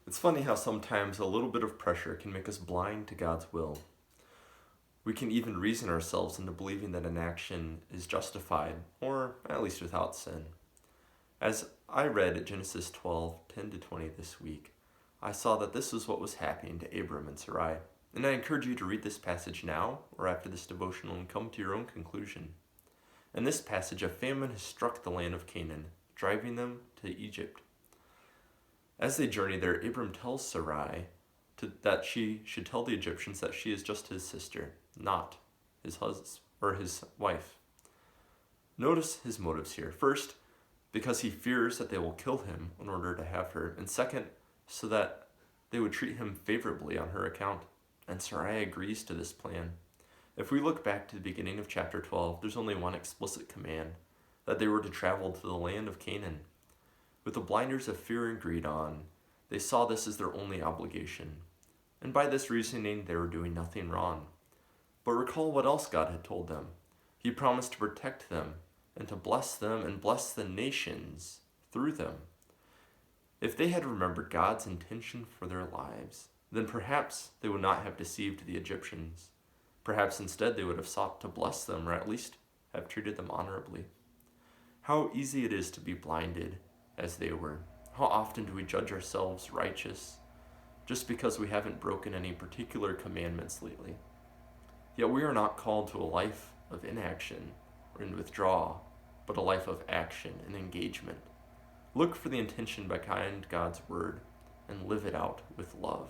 It's funny how sometimes a little bit of pressure can make us blind to God's will. We can even reason ourselves into believing that an action is justified, or at least without sin. As I read Genesis 12:10 to 20 this week, I saw that this is what was happening to Abram and Sarai. And I encourage you to read this passage now or after this devotional and come to your own conclusion. In this passage, a famine has struck the land of Canaan, driving them to Egypt. As they journey there, Abram tells Sarai that she should tell the Egyptians that she is just his sister, not his husband or his wife. Notice his motives here. First, because he fears that they will kill him in order to have her, and second, so that they would treat him favorably on her account. And Sarai agrees to this plan. If we look back to the beginning of chapter 12, there's only one explicit command, that they were to travel to the land of Canaan. With the blinders of fear and greed on, they saw this as their only obligation. And by this reasoning, they were doing nothing wrong. But recall what else God had told them. He promised to protect them and to bless them and bless the nations through them. If they had remembered God's intention for their lives, then perhaps they would not have deceived the Egyptians. Perhaps instead they would have sought to bless them, or at least have treated them honorably. How easy it is to be blinded as they were. How often do we judge ourselves righteous just because we haven't broken any particular commandments lately? Yet we are not called to a life of inaction or withdrawal, but a life of action and engagement. Look for the intention behind God's word and live it out with love.